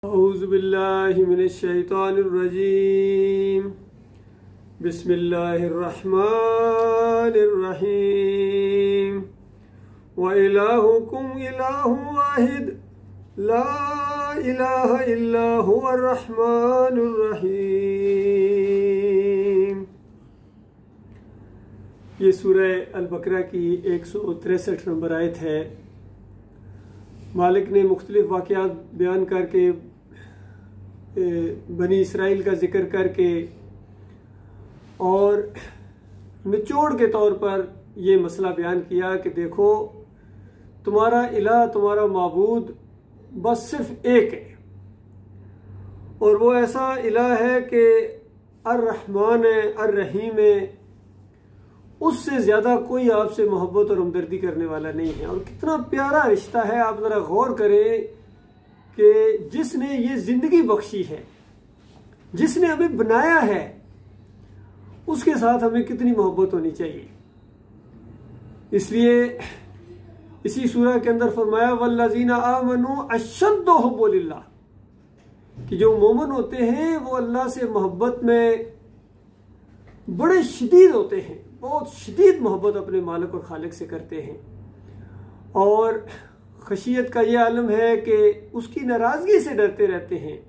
औज़ुबिल्लाहि मिनश्शैतानिर्रजीम बिस्मिल्लाहिर्रहमानिर्रहीम व इलाहुकुम इलाहुन वाहिद ला इलाहा इल्ला हुवर रहमानुर रहीम। ये सूरह अल-बकरा की 163 नंबर आयत है। मालिक ने मुख्तलिफ वाक़यात बयान करके बनी इसराइल का जिक्र करके और निचोड़ के तौर पर ये मसला बयान किया कि देखो तुम्हारा इलाह, तुम्हारा माबूद बस सिर्फ एक है और वो ऐसा इलाह है कि अर्रहमान है, अर्रहीम है, उससे ज़्यादा कोई आपसे मोहब्बत और हमदर्दी करने वाला नहीं है। और कितना प्यारा रिश्ता है, आप ज़रा गौर करें कि जिसने ये ज़िंदगी बख्शी है, जिसने हमें बनाया है, उसके साथ हमें कितनी मोहब्बत होनी चाहिए। इसलिए इसी सूरह के अंदर फरमाया वल्लज़ीना आमनू अशद्दु हुब्बुन लिल्लाह, कि जो मोमिन होते हैं वो अल्लाह से मोहब्बत में बड़े शदीद होते हैं, बहुत शदीद मोहब्बत अपने मालिक और खालिक से करते हैं। और खशियत का ये आलम है कि उसकी नाराज़गी से डरते रहते हैं,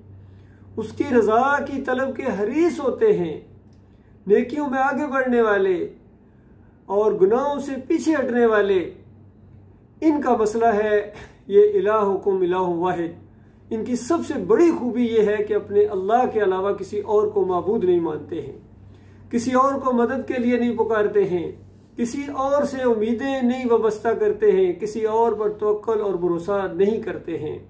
उसकी रज़ा की तलब के हरीस होते हैं, नेकियों में आगे बढ़ने वाले और गुनाहों से पीछे हटने वाले। इनका मसला है ये इलाहुकुम इलाहुन वाहिद। इनकी सबसे बड़ी खूबी ये है कि अपने अल्लाह के अलावा किसी और को माबूद नहीं मानते हैं, किसी और को मदद के लिए नहीं पुकारते हैं, किसी और से उम्मीदें नहीं वाबस्ता करते हैं, किसी और पर तवक्कुल और भरोसा नहीं करते हैं।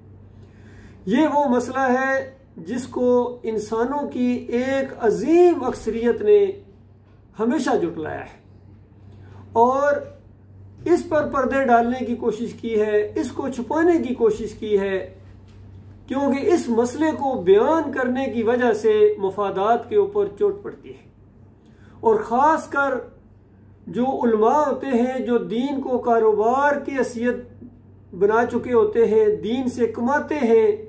ये वो मसला है जिसको इंसानों की एक अजीम अक्सरियत ने हमेशा जुटलाया है और इस पर पर्दे डालने की कोशिश की है, इसको छुपाने की कोशिश की है, क्योंकि इस मसले को बयान करने की वजह से मफादात के ऊपर चोट पड़ती है। और ख़ासकर जो उलमा होते हैं, जो दीन को कारोबार की हैसियत बना चुके होते हैं, दीन से कमाते हैं,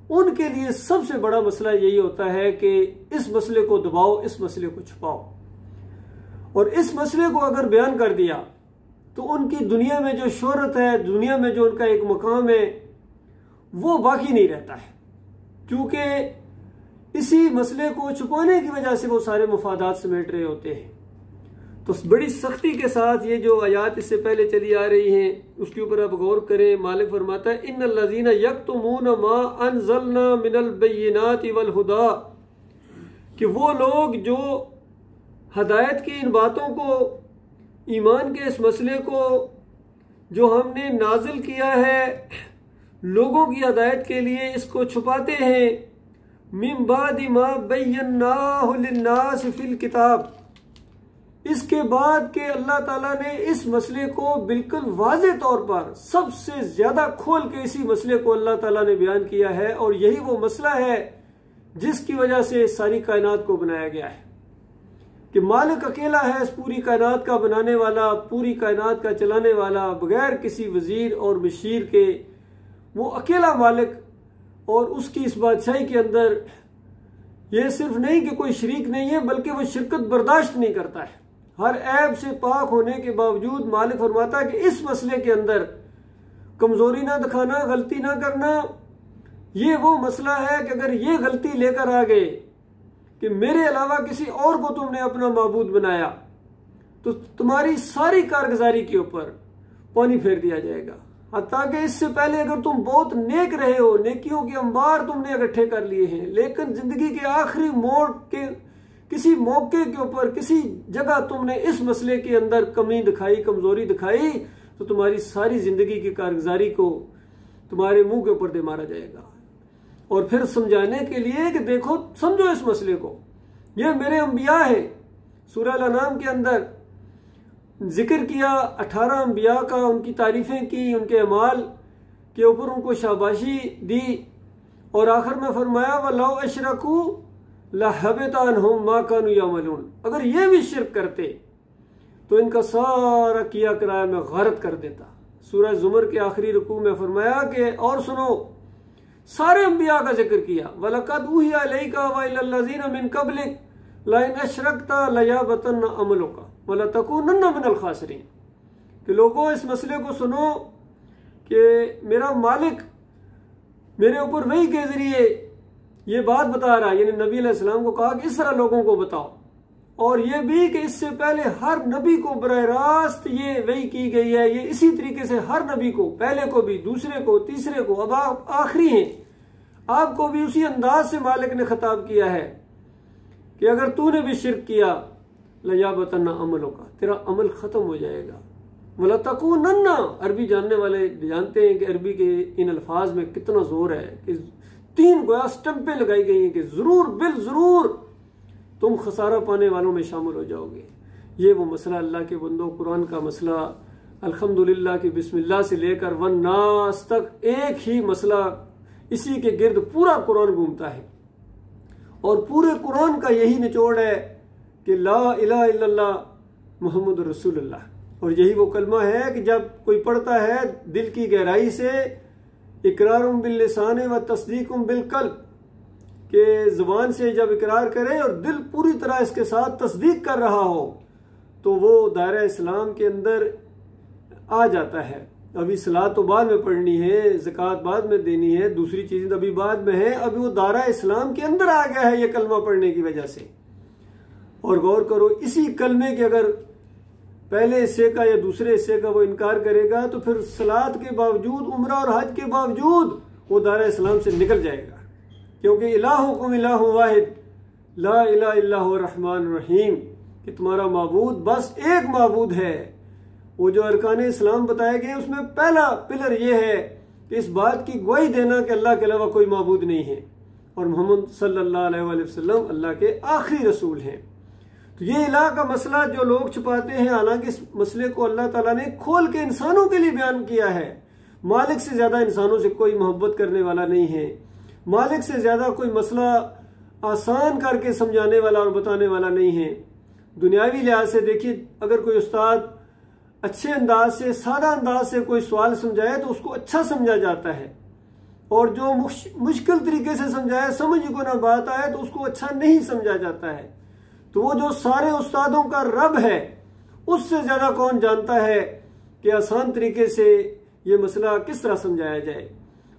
उनके लिए सबसे बड़ा मसला यही होता है कि इस मसले को दबाओ, इस मसले को छुपाओ। और इस मसले को अगर बयान कर दिया तो उनकी दुनिया में जो शोहरत है, दुनिया में जो उनका एक मकाम है, वो बाकी नहीं रहता है, क्योंकि इसी मसले को छुपाने की वजह से वो सारे मफादात समेट रहे होते हैं। तो बड़ी सख्ती के साथ ये जो आयात इससे पहले चली आ रही हैं उसके ऊपर आप गौर करें। मालिक फरमाता है इन्नल्लज़ीना यक्तुमूना मा अनज़लना मिनल बय्यिनाति वल हुदा, कि वो लोग जो हदायत की इन बातों को, ईमान के इस मसले को जो हमने नाजिल किया है लोगों की हदायत के लिए, इसको छुपाते हैं। मिन बादि मा बय्यन्नाहु लिन्नास फिल किताब, इसके बाद के अल्लाह ताला ने इस मसले को बिल्कुल वाज़े तौर पर सबसे ज्यादा खोल के इसी मसले को अल्लाह ताला ने बयान किया है। और यही वो मसला है जिसकी वजह से सारी कायनात को बनाया गया है, कि मालिक अकेला है इस पूरी कायनात का बनाने वाला, पूरी कायनात का चलाने वाला, बगैर किसी वजीर और बशीर के वो अकेला मालिक। और उसकी इस बादशाही के अंदर ये सिर्फ नहीं कि कोई शरीक नहीं है, बल्कि वो शिरकत बर्दाश्त नहीं करता है। हर ऐब से पाक होने के बावजूद मालिक फरमाता है कि इस मसले के अंदर कमजोरी ना दिखाना, गलती ना करना। ये वो मसला है कि अगर ये गलती लेकर आ गए कि मेरे अलावा किसी और को तुमने अपना माबूद बनाया, तो तुम्हारी सारी कारगुजारी के ऊपर पानी फेर दिया जाएगा। हत्ता कि इससे पहले अगर तुम बहुत नेक रहे हो, नेकियों के अंबार तुमने इकट्ठे कर लिए हैं, लेकिन जिंदगी के आखिरी मोड़ के किसी मौके के ऊपर, किसी जगह तुमने इस मसले के अंदर कमी दिखाई, कमजोरी दिखाई, तो तुम्हारी सारी जिंदगी की कारगुजारी को तुम्हारे मुंह के ऊपर दे मारा जाएगा। और फिर समझाने के लिए कि देखो, समझो इस मसले को, ये मेरे अंबिया है। सूरह अल-अनाम के अंदर जिक्र किया 18 अंबिया का, उनकी तारीफें की, उनके अमाल के ऊपर उनको शाबाशी दी और आखिर में फरमाया वलौ अशरकू लहबता अन्हुम मा कानू यामलून, अगर ये भी शिरक करते तो इनका सारा किया कराया मैं गारत कर देता। सूरह जुमर के आखिरी रुकू में फरमाया कि और सुनो, सारे अंबिया का जिक्र किया। वलक़द उहिया इलैका व इलल्लज़ीना मिन क़ब्लिक लइन अशरकता लयाबतन्न अमलुका वलतकूनन्न मिनल खासिरीन, कि लोगों इस मसले को सुनो कि मेरा मालिक मेरे ऊपर वही के जरिए ये बात बता रहा है, यानी नबी अलैहिस्सलाम को कहा कि इस तरह लोगों को बताओ, और ये भी कि इससे पहले हर नबी को बराह रास्त ये वही की गई है, ये इसी तरीके से हर नबी को, पहले को भी, दूसरे को, तीसरे को, अब आप आखिरी हैं, आपको भी उसी अंदाज से मालिक ने खिताब किया है कि अगर तूने भी शिरक किया लयाबतन्ना अमलों का, तेरा अमल खत्म हो जाएगा। वलतकूनन्ना, अरबी जानने वाले जानते हैं कि अरबी के इन अल्फाज में कितना जोर है, कि 3 गोया स्टंपें लगाई गई हैं कि जरूर बिल जरूर तुम खसारा पाने वालों में शामिल हो जाओगे। ये वो मसला अल्लाह के बंदों, कुरान का मसला अल्हम्दुलिल्लाह की बिस्मिल्लाह से लेकर वन्नास तक एक ही मसला, इसी के गिर्द पूरा कुरान घूमता है, और पूरे कुरान का यही निचोड़ है कि ला इलाहा इल्लल्लाह मुहम्मद रसूलुल्लाह। और यही वो कलमा है कि जब कोई पढ़ता है दिल की गहराई से, इकरारुम बिल लिसान व तस्दीकुम बिल कल्ब, के जुबान से जब इकरार करे और दिल पूरी तरह इसके साथ तस्दीक कर रहा हो, तो वो दायरा इस्लाम के अंदर आ जाता है। अभी सलात तो बाद में पढ़नी है, ज़कात बाद में देनी है, दूसरी चीजें अभी बाद में है, अभी वो दायरा इस्लाम के अंदर आ गया है ये कलमा पढ़ने की वजह से। और गौर करो, इसी कलमे के अगर पहले हिस्से का या दूसरे हिस्से का वो इनकार करेगा तो फिर सलात के बावजूद, उम्रा और हज के बावजूद वो दायरा इस्लाम से निकल जाएगा, क्योंकि इलाहुकुम इलाहु वाहिद ला इलाहा इल्ला हुवा रहमान रहीम, कि तुम्हारा माबूद बस एक माबूद है। वो जो अरकान इस्लाम बताए गए उसमें पहला पिलर ये है कि इस बात की गवाही देना कि अल्लाह के अलावा कोई माबूद नहीं है और मोहम्मद सल्लल्लाहु अलैहि वसल्लम अल्लाह के आखिरी रसूल हैं। तो ये इलाह का मसला जो लोग छुपाते हैं, हालांकि इस मसले को अल्लाह ताला ने खोल के इंसानों के लिए बयान किया है। मालिक से ज्यादा इंसानों से कोई मोहब्बत करने वाला नहीं है, मालिक से ज्यादा कोई मसला आसान करके समझाने वाला और बताने वाला नहीं है। दुनियावी लिहाज से देखिए, अगर कोई उस्ताद अच्छे अंदाज से, सादा अंदाज से कोई सवाल समझाए तो उसको अच्छा समझा जाता है, और जो मुश्किल तरीके से समझाए, समझ को ना बात आए तो उसको अच्छा नहीं समझा जाता है। तो वो जो सारे उस्तादों का रब है, उससे ज्यादा कौन जानता है कि आसान तरीके से ये मसला किस तरह समझाया जाए,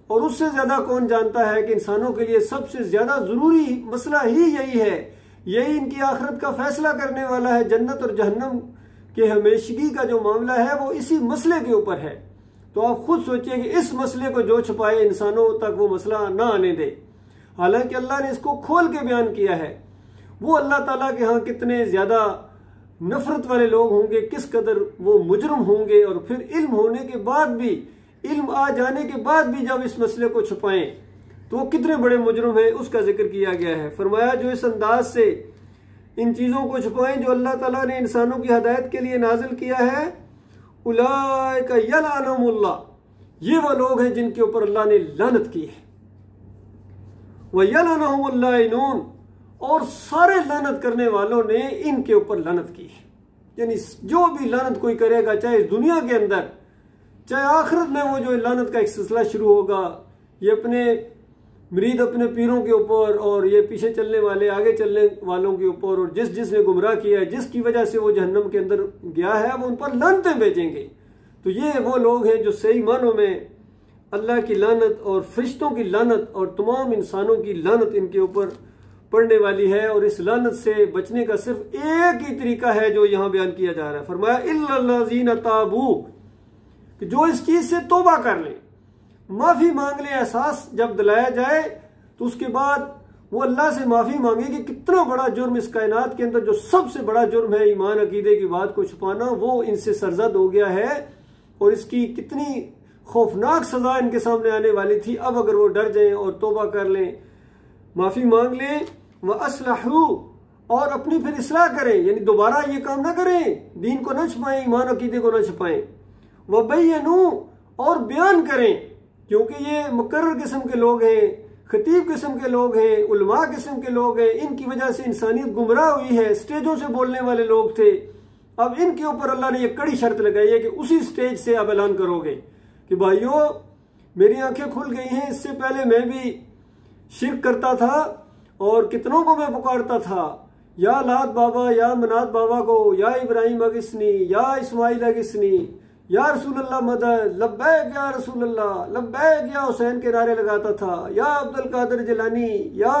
और उससे ज्यादा कौन जानता है कि इंसानों के लिए सबसे ज्यादा जरूरी मसला ही यही है, यही इनकी आखिरत का फैसला करने वाला है। जन्नत और जहन्नम के हमेशगी का जो मामला है वो इसी मसले के ऊपर है। तो आप खुद सोचिए कि इस मसले को जो छुपाए इंसानों तक वो मसला ना आने दे, हालांकि अल्लाह ने इसको खोल के बयान किया है। वो अल्लाह ताला के यहाँ कितने ज्यादा नफरत वाले लोग होंगे, किस कदर वो मुजरम होंगे, और फिर इल्म होने के बाद भी, इल्म आ जाने के बाद भी जब इस मसले को छुपाएं तो वो कितने बड़े मुजरम हैं, उसका जिक्र किया गया है। फरमाया जो इस अंदाज से इन चीजों को छुपाएं जो अल्लाह ताला ने इंसानों की हदायत के लिए नाजिल किया है, उलाइका यलअनुहुमुल्लाह, ये वो लोग हैं जिनके ऊपर अल्लाह ने लानत की है। व यलअनुहुमुल लाइनून, और सारे लानत करने वालों ने इनके ऊपर लानत की है। यानी जो भी लानत कोई करेगा, चाहे इस दुनिया के अंदर, चाहे आखिरत में, वो जो लानत का एक सिलसिला शुरू होगा, ये अपने मुरीद अपने पीरों के ऊपर, और ये पीछे चलने वाले आगे चलने वालों के ऊपर, और जिसने गुमराह किया है, जिसकी वजह से वो जहन्नम के अंदर गया है, वो उन पर लानतें भेजेंगे। तो ये वो लोग हैं जो सही मानों में अल्लाह की लानत और फरिश्तों की लानत और तमाम इंसानों की लानत इनके ऊपर पड़ने वाली है। और इस लानत से बचने का सिर्फ एक ही तरीका है जो यहाँ बयान किया जा रहा है। फरमाया इल्लल्लाज़ीना ताबू, कि जो इस चीज से तौबा कर ले, माफी मांग ले, एहसास जब दिलाया जाए तो उसके बाद वो अल्लाह से माफी मांगे कि कितना बड़ा जुर्म इस कायनात के अंदर, जो सबसे बड़ा जुर्म है ईमान अकीदे की बात को छुपाना, वो इनसे सरजद हो गया है, और इसकी कितनी खौफनाक सजा इनके सामने आने वाली थी। अब अगर वो डर जाएं और तौबा कर लें, माफी मांग लें, व असलहू, और अपनी फिर इसलाह करें, यानी दोबारा ये काम ना करें, दीन को ना छुपाएं, ईमान अकीदे को ना छुपाएं, व बय्यनू, और बयान करें, क्योंकि ये मुकर्रर किस्म के लोग हैं, खतीब किस्म के लोग हैं, उलमा किस्म के लोग हैं, इनकी वजह से इंसानियत गुमराह हुई है। स्टेजों से बोलने वाले लोग थे, अब इनके ऊपर अल्लाह ने ये कड़ी शर्त लगाई है कि उसी स्टेज से आप ऐलान करोगे कि भाइयों मेरी आंखें खुल गई हैं। इससे पहले मैं भी शिर्क करता था और कितनों को मैं पुकारता था, या लात बाबा, या मनात बाबा को, या इब्राहिम अगिस्नी, या इस्माइल अगिस्नी, या रसूलल्लाह मदद, लब्बैक या रसूलल्लाह, लब्बैक या हुसैन के नारे लगाता था, या अब्दुल कादिर जिलानी, या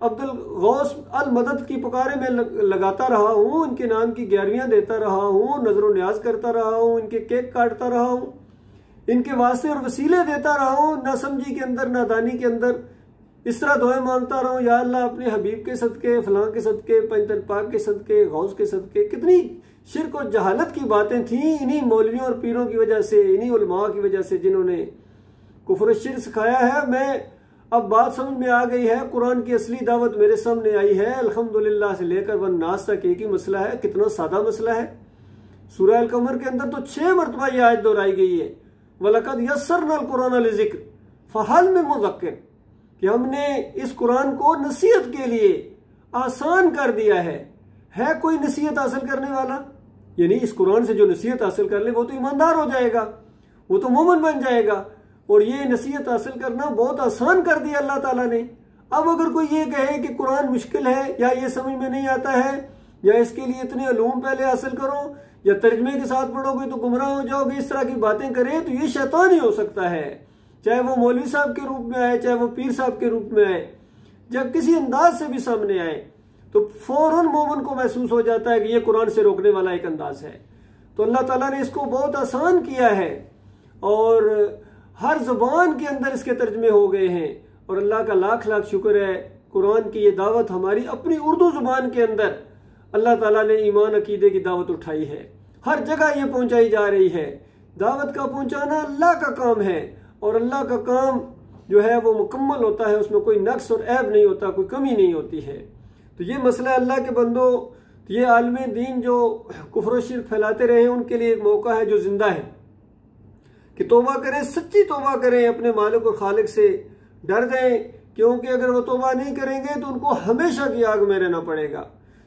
अब्दुल गौस अल मदद की पुकारे में लगाता रहा हूँ। इनके नाम की 11वियाँ देता रहा हूँ, नजर न्याज करता रहा हूँ, इनके केक काटता रहा हूँ, इनके वास्ते और वसीले देता रहा हूँ, ना समझी के अंदर नादानी के अंदर इस तरह दुआएं मांगता रहा हूँ, या अल्लाह अपने हबीब के सदके, फलां के सदके, पंचतन पाक के सदके, गौस के सदके। कितनी शिर्क और जहालत की बातें थी इन्हीं मौलवियों और पीरों की वजह से, इन्हीं उलमा की वजह से जिन्होंने कुफ्र शिर्क सिखाया है। मैं अब बात समझ में आ गई है, कुरान की असली दावत मेरे सामने आई है। अल्हम्दुलिल्लाह से लेकर वन नास तक एक ही मसला है। कितना सादा मसला है। सूरह अल कमर के अंदर तो 6 मरतबा यह आयत दोहराई गई है, वलकद यस्सरनल कुरान लिज़िक्र फहल मिन मुज़क्किर, कि हमने इस कुरान को नसीहत के लिए आसान कर दिया है कोई नसीहत हासिल करने वाला? यानी इस कुरान से जो नसीहत हासिल कर ले वो तो ईमानदार हो जाएगा, वो तो मोमिन बन जाएगा। और ये नसीहत हासिल करना बहुत आसान कर दिया अल्लाह ताला ने। अब अगर कोई ये कहे कि कुरान मुश्किल है, या ये समझ में नहीं आता है, या इसके लिए इतने उलूम पहले हासिल करो, या तर्जमे के साथ पढ़ोगे तो गुमराह हो जाओगे, इस तरह की बातें करे, तो ये शैतान ही हो सकता है। चाहे वो मौलवी साहब के रूप में आए, चाहे वो पीर साहब के रूप में आए, जब किसी अंदाज से भी सामने आए तो फौरन मोमिन को महसूस हो जाता है कि ये कुरान से रोकने वाला एक अंदाज है। तो अल्लाह ताला ने इसको बहुत आसान किया है और हर जुबान के अंदर इसके तर्जमे हो गए हैं। और अल्लाह का लाख लाख शुक्र है, कुरान की ये दावत हमारी अपनी उर्दू जुबान के अंदर अल्लाह ताला ने ईमान अकीदे की दावत उठाई है। हर जगह ये पहुंचाई जा रही है। दावत का पहुंचाना अल्लाह का काम है, और अल्लाह का काम जो है वो मुकम्मल होता है, उसमें कोई नक्स और ऐब नहीं होता, कोई कमी नहीं होती है। तो ये मसला अल्लाह के बंदो, ये आलमे दीन जो कुफ्र शिर्क फैलाते रहे उनके लिए एक मौका है जो जिंदा है कि तौबा करें, सच्ची तौबा करें, अपने मालिक और खालिक से डर जाएं, क्योंकि अगर वो तौबा नहीं करेंगे तो उनको हमेशा की आग में रहना पड़ेगा।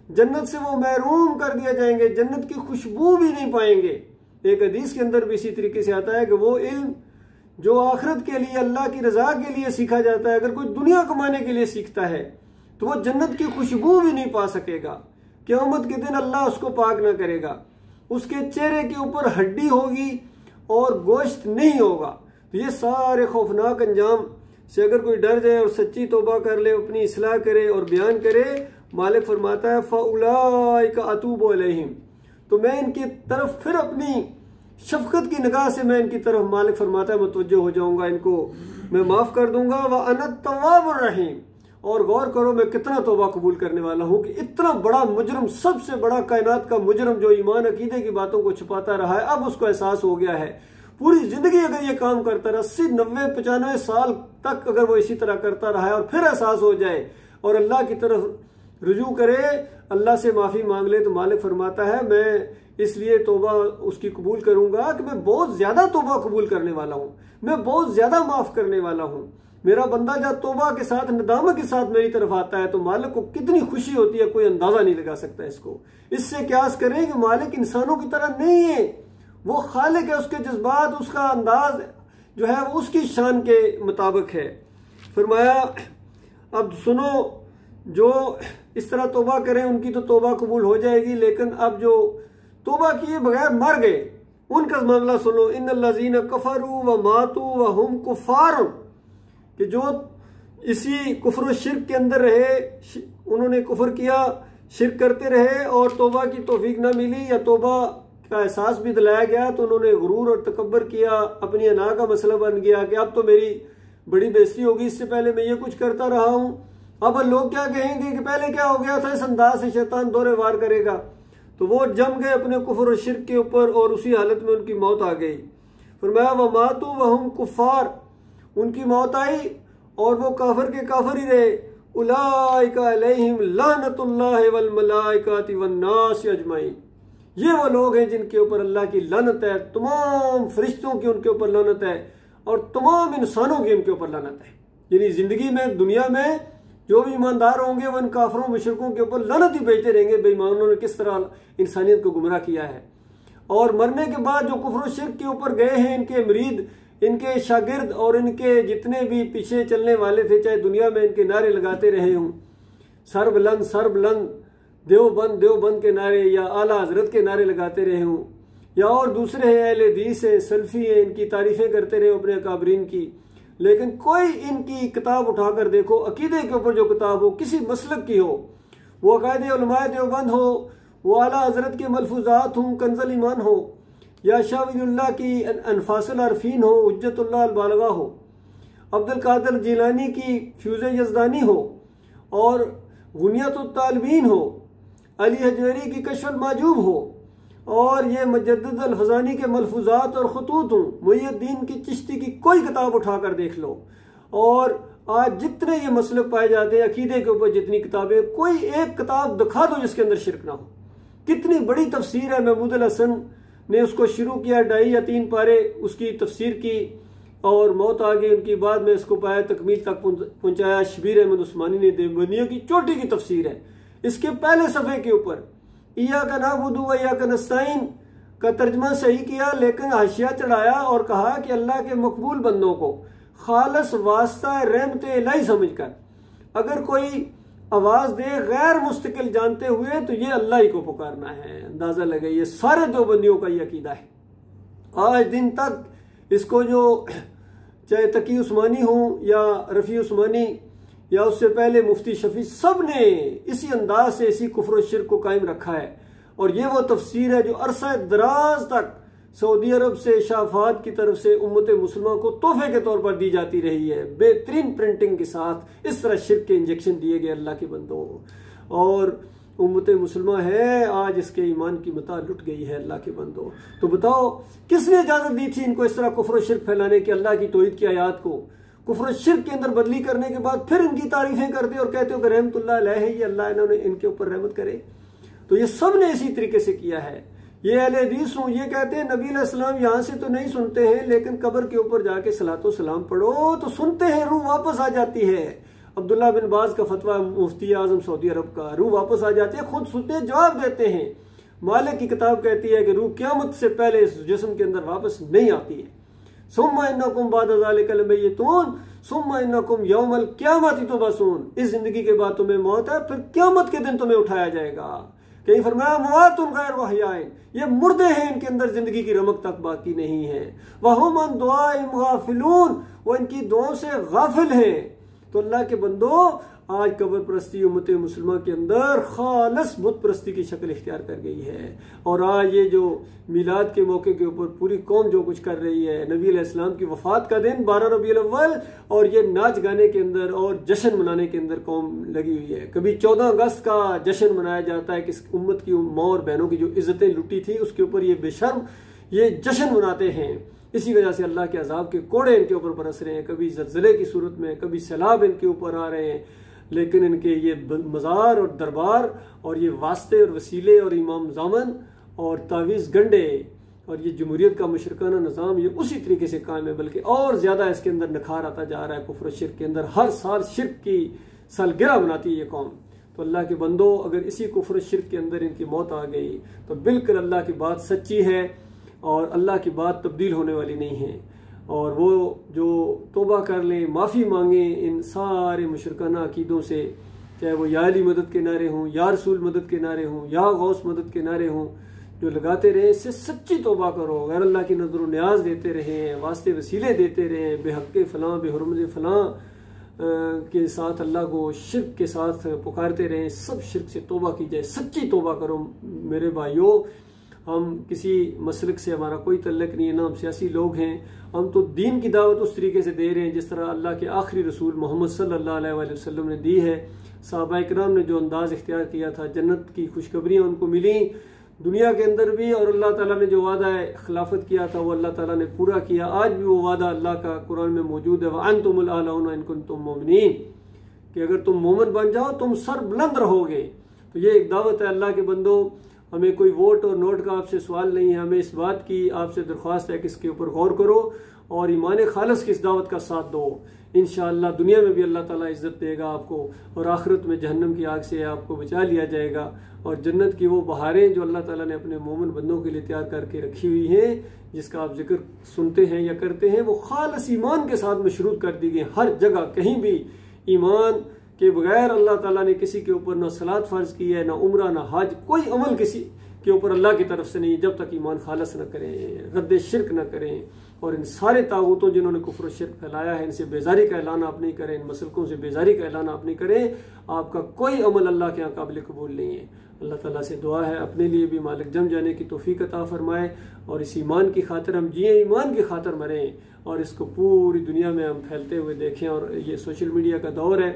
जन्नत से वो महरूम कर दिया जाएंगे, जन्नत की खुशबू भी नहीं पाएंगे। एक हदीस के अंदर भी इसी तरीके से आता है कि वो इल्म जो आखिरत के लिए, अल्लाह की रजा के लिए सीखा जाता है, अगर कोई दुनिया कमाने के लिए सीखता है तो वो जन्नत की खुशबू भी नहीं पा सकेगा। क़यामत के दिन अल्लाह उसको पाक ना करेगा, उसके चेहरे के ऊपर हड्डी होगी और गोश्त नहीं होगा। तो ये सारे खौफनाक अंजाम से अगर कोई डर जाए और सच्ची तौबा कर ले, अपनी इस्लाह करे और बयान करे, मालिक फरमाता है फ़उलाइका अतूबु अलैहिम, तो मैं इनकी तरफ फिर अपनी शफकत की निगाह से मैं इनकी तरफ, मालिक फरमाता है, मुतवज्जो हो जाऊंगा, इनको मैं माफ कर दूंगा। व अना तव्वाबुर रहीम, और गौर करो मैं कितना तौबा कबूल करने वाला हूं कि इतना बड़ा मुजरम, सबसे बड़ा कायनात का मुजरम जो ईमान अकीदे की बातों को छुपाता रहा है, अब उसको एहसास हो गया है। पूरी जिंदगी अगर ये काम करता रहा, 80, 90, 95 साल तक अगर वो इसी तरह करता रहा है और फिर एहसास हो जाए और अल्लाह की तरफ रुजू करे, अल्लाह से माफी मांग ले, तो मालिक फरमाता है मैं इसलिए तौबा उसकी कबूल करूंगा कि मैं बहुत ज्यादा तौबा कबूल करने वाला हूं, मैं बहुत ज्यादा माफ करने वाला हूं। मेरा बंदा जब तौबा के साथ, नदामत के साथ मेरी तरफ आता है तो मालिक को कितनी खुशी होती है, कोई अंदाजा नहीं लगा सकता इसको। इससे क्यास करें कि मालिक इंसानों की तरह नहीं है, वो खालिक है, उसके जज्बात, उसका अंदाज जो है वो उसकी शान के मुताबिक है। फरमाया अब सुनो, जो इस तरह तौबा करें उनकी तो तौबा कबूल हो जाएगी, लेकिन अब जो तौबा किए बगैर मर गए उनका मामला सुनो। इन्नल्लज़ीना कफरू व मातू व हुम कुफ़ार, कि जो इसी कुफ्र शिर्क के अंदर रहे, उन्होंने कुफ्र किया, शिर्क करते रहे और तौबा की तौफीक ना मिली या तौबा का एहसास भी दिलाया गया तो उन्होंने गुरूर और तकब्बर किया, अपनी अना का मसला बन गया कि अब तो मेरी बड़ी बेइज्जती होगी, इससे पहले मैं ये कुछ करता रहा हूं, अब लोग क्या कहेंगे कि पहले क्या हो गया था। इस अंदाज से शैतान दौरे वार करेगा, तो वो जम गए अपने कुफ्र और शिर्क के ऊपर और उसी हालत में उनकी मौत आ गई। फरमाया व मातू व हुम कुफ़ार, उनकी मौत आई और वो काफिर के काफिर ही रहे। उलाइका अलैहिम लानतुल्लाहि वल मलाइकाति वन नास अजमाइन, ये वो लोग हैं जिनके ऊपर अल्लाह की लानत है, तमाम फरिश्तों की उनके ऊपर लानत है और तमाम इंसानों की उनके ऊपर लानत है। यानी जिंदगी में, दुनिया में जो भी ईमानदार होंगे वो इन काफिरों मुशरिकों के ऊपर लानत ही भेजते रहेंगे, बेईमानों ने किस तरह इंसानियत को गुमराह किया है। और मरने के बाद जो कुफ्र शिर्क के ऊपर गए हैं, इनके मुरीद, इनके शागिर्द और इनके जितने भी पीछे चलने वाले थे, चाहे दुनिया में इनके नारे लगाते रहे हों, सर बुलंद देवबंद देवबंद के नारे या आला हजरत के नारे लगाते रहे हों, या और दूसरे हैं अहले हदीस हैं, सल्फी हैं, इनकी तारीफें करते रहे अपने अकाबरीन की, लेकिन कोई इनकी किताब उठाकर देखो, अकीदे के ऊपर जो किताब हो, किसी मसलक की हो, वो अकायदे उलमाए देवबंद हो, वो आला हजरत के मलफूजात हों, कंज़ुल ईमान हो, या शाह वलीउल्लाह की अनफासल अरफीन हो, हुज्जतुल्लाह अल बालगा हो, अब्दुल कादिर जिलानी की फ्यूज़ यज़दानी हो, और गुनियतुत तालिबीन हो, अली हजवेरी की कश्फुल माजूब हो, और ये मुजद्दिद अल फज़ानी के मलफूजात और खतूत हों, मुहियुद्दीन की चिश्ती की कोई किताब उठाकर देख लो, और आज जितने ये मसलक पाए जाते हैं अकीदे के ऊपर, जितनी किताबें, कोई एक किताब दिखा दो जिसके अंदर शिरक ना हो। कितनी बड़ी तफसीर है, महमूद अल हसन ने उसको शुरू किया, 2.5 या 3 पारे उसकी तफसीर की, और मौत आ गई उनकी, बाद में इसको पाया तकमील तक पहुंचाया शबीर अहमद उस्मानी ने, देवबंदियों की चोटी की तफसीर है। इसके पहले सफ़े के ऊपर इय्याका नअबुदु व इय्याका नस्तईन का तर्जमा सही किया, लेकिन हाशिया चढ़ाया और कहा कि अल्लाह के मकबूल बंदों को खालस वास्ता रहमत इलाही समझकर अगर कोई आवाज़ दे गैर मुस्तकिल जानते हुए, तो ये अल्लाह ही को पुकारना है। अंदाज़ा लगे, ये सारे देवबंदियों का ये अकीदा है। आज दिन तक इसको जो चाहे तकी उस्मानी हो या रफ़ी उस्मानी या उससे पहले मुफ्ती शफी, सब ने इसी अंदाज से इसी कुफ्र और शिर्क को कायम रखा है। और ये वो तफसीर है जो अरसा दराज तक सऊदी अरब से शाह फहद की तरफ से उम्मत मुसलमान को तोहफे के तौर पर दी जाती रही है, बेहतरीन प्रिंटिंग के साथ। इस तरह शिर्क के इंजेक्शन दिए गए अल्लाह के बंदों, और उम्मत मुसलमान है आज इसके ईमान की मता लुट गई है अल्लाह के बंदों। तो बताओ किसने इजाज़त दी थी इनको इस तरह कुफ्र और शिर्क फैलाने की? अल्लाह की तौहीद की आयात को कुफ्र और शिर्क के अंदर बदली करने के बाद फिर इनकी तारीफें करते और कहते हो कि रहमतुल्लाह अलैह है, ये अल्लाह इन्होंने इनके ऊपर रहमत करे। तो ये सब ने इसी तरीके से किया है। ये अहले हदीस हूँ, ये कहते हैं नबी अलैहिस्सलाम यहाँ से तो नहीं सुनते हैं, लेकिन कब्र के ऊपर जाके सलातो सलाम पढ़ो तो सुनते हैं, रूह वापस आ जाती है। अब्दुल्ला बिन बाज का फतवा, मुफ्ती आजम सऊदी अरब का, रूह वापस आ जाती है, खुद सुनते जवाब देते हैं। मालिक की किताब कहती है कि रूह क़यामत से पहले इस जिस्म के अंदर वापस नहीं आती है। सुम्मा इन्नकुम बाद ज़ालिका लमय्यतून सुम्मा इन्नकुम यौमल क़यामति तुबअसून। इस जिंदगी के बाद तुम्हें मौत है, फिर क़यामत के दिन तुम्हें उठाया जाएगा। कहीं फरमाया मुआतुन गैर वहयाइन, ये मुर्दे हैं, इनके अंदर जिंदगी की रमक तक बाकी नहीं है। वहुम अन दुआइम गाफिलून, वो इनकी दुआओं से गाफिल हैं। तो अल्लाह के बंदो, आज कब्र परस्ती उम्मत मुसलमान के अंदर खालस बुत परस्ती की शक्ल इख्तियार कर गई है। और आज ये जो मिलाद के मौके के ऊपर पूरी कौम जो कुछ कर रही है, नबी अलैहिस्सलाम की वफात का दिन 12 रबीउल अव्वल, और ये नाच गाने के अंदर और जश्न मनाने के अंदर कौम लगी हुई है। कभी 14 अगस्त का जश्न मनाया जाता है कि इस उम्मत की माँ और बहनों की जो इज्जतें लुटी थी, उसके ऊपर ये बेशर्म ये जश्न मनाते हैं। इसी वजह से अल्लाह के अजाब के कोड़े इनके ऊपर बरस रहे हैं, कभी ज़लज़ले की सूरत में, कभी सैलाब इनके ऊपर आ रहे हैं। लेकिन इनके ये मज़ार और दरबार और ये वास्ते और वसीले और इमाम ज़ामन और तावीज़ गंडे और ये जमहूरियत का मुशरकाना निज़ाम, ये उसी तरीके से कायम है, बल्कि और ज़्यादा इसके अंदर निखार आता जा रहा है। कुफ्र और शिर्क के अंदर हर साल शिर्क की सालगिरह मनाती है ये कौम। तो अल्लाह के बंदो, अगर इसी कुफ्र और शिर्क के अंदर इनकी मौत आ गई तो बिल्कुल अल्लाह की बात सच्ची है और अल्लाह की बात तब्दील होने वाली नहीं है। और वो जो तौबा कर लें, माफ़ी मांगें इन सारे मुशरकाना अकीदों से, चाहे वो या अली मदद के नारे हों, या रसूल मदद के नारे हों, या गौस मदद के नारे हों, जो लगाते रहे, इससे सच्ची तौबा करो। गैर अल्लाह की नज़र न्याज देते रहें, वास्ते वसीले देते रहें, बेहक़ फ़लाँ बेहुरमत फ़लाँ के साथ अल्लाह को शिर्क के साथ पुकारते रहें। सब शिर्क से तौबा की जाए, सच्ची तौबा करो मेरे भाइयों। हम किसी मसलक से हमारा कोई तल्लक नहीं है, ना हम सियासी लोग हैं। हम तो दीन की दावत उस तरीके से दे रहे हैं जिस तरह अल्लाह के आखिरी रसूल मोहम्मद सल्लल्लाहु अलैहि वसल्लम ने दी है। सहाबा इकराम ने जो अंदाज़ इख्तियार किया था, जन्नत की खुशखबरियाँ उनको मिली दुनिया के अंदर भी, और अल्लाह ताला ने जो वादा खिलाफत किया था वो अल्लाह ताला ने पूरा किया। आज भी वो वादा अल्लाह का कुरान में मौजूद है, वअंतुमुल आलौना इन कुंतुम मुमिनीन, कि अगर तुम मोमिन बन जाओ तुम सर बुलंद रहोगे। तो ये एक दावत है अल्लाह के बंदो। हमें कोई वोट और नोट का आपसे सवाल नहीं है, हमें इस बात की आपसे दरख्वास्त है कि इसके ऊपर गौर करो और ईमान खालिस की इस दावत का साथ दो। इंशाअल्लाह दुनिया में भी अल्लाह ताला इज्जत देगा आपको, और आखिरत में जहन्नम की आग से आपको बचा लिया जाएगा। और जन्नत की वो बहारें जो अल्लाह ताला ने अपने मोमिन बंदों के लिए तैयार करके रखी हुई हैं, जिसका आप जिक्र सुनते हैं या करते हैं, वो खालिस ईमान के साथ मशरूत कर दी गई। हर जगह कहीं भी ईमान के बगैर अल्लाह ताला ने किसी के ऊपर ना सलात फर्ज की है, ना उम्रा, ना हज, कोई अमल किसी के ऊपर अल्लाह की तरफ से नहीं, जब तक ईमान खालिस न करें, रद्द शिरक न करें। और इन सारे तागूतों जिन्होंने कुफ्र शिरक फैलाया है, इनसे बेजारी का ऐलान आप नहीं करें, इन मसलकों से बेजारी का ऐलान आप नहीं करें, आपका कोई अमल अल्लाह के यहाँ काबिल कबूल नहीं है। अल्लाह ताला से दुआ है अपने लिए भी मालिक जम जाने की तौफीक अता फरमाए, और इस ईमान की खातिर हम जिए, ईमान की खातिर मरें, और इसको पूरी दुनिया में हम फैलते हुए देखें। और ये सोशल मीडिया का दौर है,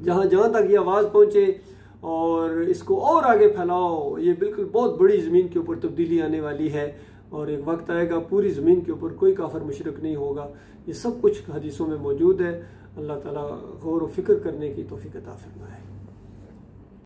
जहाँ जहाँ तक ये आवाज़ पहुँचे और इसको और आगे फैलाओ। ये बिल्कुल बहुत बड़ी ज़मीन के ऊपर तब्दीली आने वाली है, और एक वक्त आएगा पूरी ज़मीन के ऊपर कोई काफिर मुशरिक नहीं होगा। ये सब कुछ हदीसों में मौजूद है। अल्लाह ताला गौर व फिक्र करने की तौफीक अता फरमाए।